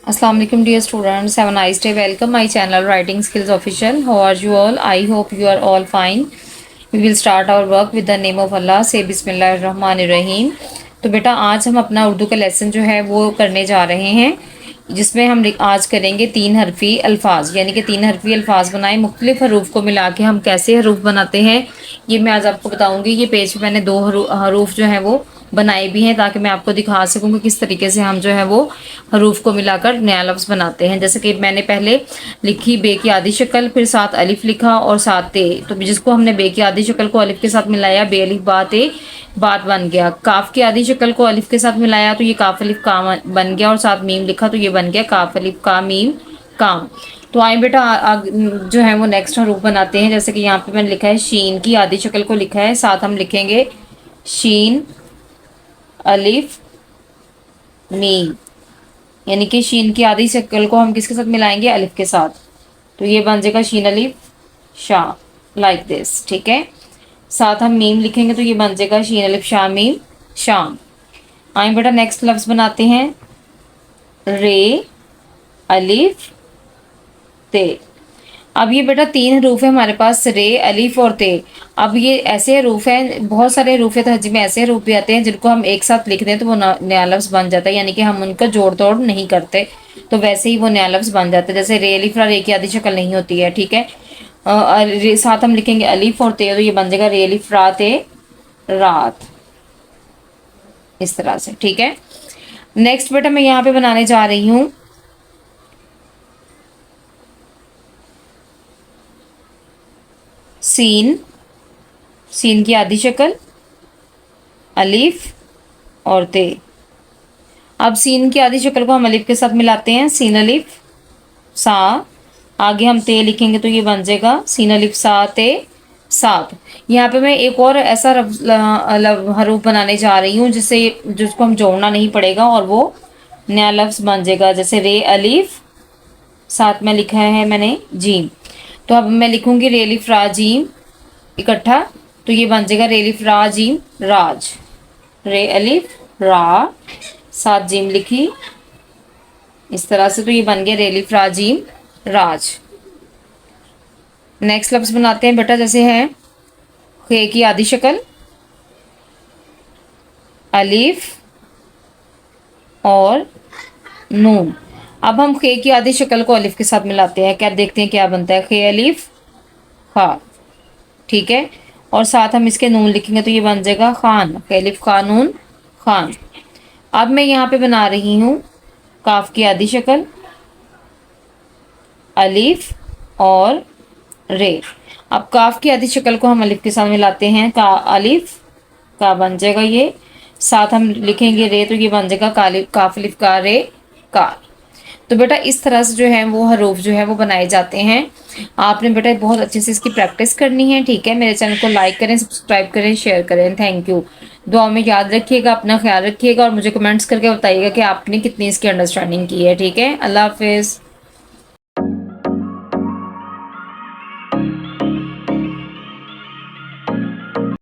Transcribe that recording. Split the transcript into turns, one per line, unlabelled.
Assalamu alaikum dear students, have a nice day. Welcome my channel Writing Skills Official. How are you all? I hope you are all fine. We will start our work with the name of Allah. Say Bismillahirrahmanirrahim. तो बेटा आज हम अपना उर्दू का lesson जो है वो करने जा रहे हैं, जिसमें हम आज करेंगे तीन हरफी अल्फाज, यानी कि तीन हरफी अल्फाज बनाए मुख्तलिफ हरूफ को मिला के हम कैसे हरूफ बनाते हैं ये मैं आज आपको बताऊंगी। ये पेज पे मैंने दो हरूफ जो है वो बनाए भी हैं ताकि मैं आपको दिखा सकूं कि किस तरीके से हम जो है वो हरूफ को मिलाकर नया लफ्ज़ बनाते हैं। जैसे कि मैंने पहले लिखी बे की आधी शक्ल, फिर साथ अलिफ लिखा और साथ ते, तो जिसको हमने बे की आधी शक्ल को अलिफ के साथ मिलाया, बे अलिफ बा ते बात बन गया। काफ की आधी शक्ल को अलिफ के साथ मिलाया तो ये काफ अलिफ काम बन गया, और साथ मीम लिखा तो ये बन गया काफ अलिफ का मीम काम। तो आए बेटा जो है वो नेक्स्ट हरूफ बनाते हैं। जैसे कि यहाँ पे मैंने लिखा है शीन की आधी शक्ल को लिखा है, साथ हम लिखेंगे शीन अलिफ मीम, यानी कि शीन की आधी शक्ल को हम किसके साथ मिलाएंगे, अलिफ के साथ, तो ये बन जाएगा शीन अलिफ शाह, लाइक दिस। ठीक है, साथ हम मीम लिखेंगे तो ये बन जाएगा शीन अलिफ शाह मीम शाम। आए बेटा नेक्स्ट लफ्ज बनाते हैं रे अलिफ ते। अब ये बेटा तीन हरूफ है हमारे पास, रे अलिफ और ते। अब ये ऐसे हरूफ हैं, बहुत सारे हरूफ तहजी में ऐसे हरूफ भी आते हैं जिनको हम एक साथ लिख दें तो वो नया लफ्ज़ बन जाता है, यानी कि हम उनका जोड़ तोड़ नहीं करते तो वैसे ही वो नया लफ्ज़ बन जाता है। जैसे रे अलिफ रा, रे की आधी शक्ल नहीं होती है। ठीक है, साथ हम लिखेंगे अलिफ और ते तो ये बन जाएगा रे अलिफ रा ते रात, इस तरह से। ठीक है, नेक्स्ट बेटा मैं यहाँ पे बनाने जा रही हूँ सीन, सीन की आधी शक्ल अलिफ और ते। अब सीन की आधी शक्ल को हम अलिफ के साथ मिलाते हैं, सीन अलिफ सा, आगे हम ते लिखेंगे तो ये बन जाएगा सीन अलिफ सा ते सात। यहाँ पे मैं एक और ऐसा हरूफ बनाने जा रही हूँ जिसको हम जोड़ना नहीं पड़ेगा और वो नया लफ्ज़ बन जाएगा। जैसे रे अलिफ, साथ में लिखा है मैंने जीम, तो अब मैं लिखूंगी रे अलिफ रा जीम इकट्ठा तो ये बन जाएगा रे अलिफ रा जीम राज। रे अलिफ रा साथ जीम लिखी इस तरह से तो ये बन गया रे अलिफ रा जीम राज। नेक्स्ट लफ्ज बनाते हैं बेटा, जैसे है खे की आधी शक्ल अलिफ और नून। अब हम खे की आधी शक्ल को अलिफ के साथ मिलाते हैं, क्या देखते हैं क्या बनता है, खे अलिफ खा। ठीक है, और साथ हम इसके नून लिखेंगे तो ये बन जाएगा खान, खे अलिफ खानून खान। अब मैं यहाँ पे बना रही हूँ काफ की आधी शक्ल अलिफ और रे। अब काफ की आधी शक्ल को हम अलिफ के साथ मिलाते हैं, का अलिफ का बन जाएगा ये, साथ हम लिखेंगे रे तो ये बन जाएगा काफ अलिफ का रे का। तो बेटा इस तरह से जो है वो हरूफ जो है वो बनाए जाते हैं। आपने बेटा बहुत अच्छे से इसकी प्रैक्टिस करनी है। ठीक है, मेरे चैनल को लाइक करें, सब्सक्राइब करें, शेयर करें। Thank you. दुआ में याद रखिएगा, अपना ख्याल रखिएगा और मुझे कमेंट्स करके बताइएगा कि आपने कितनी इसकी अंडरस्टैंडिंग की है। ठीक है, अल्लाह हाफिज़।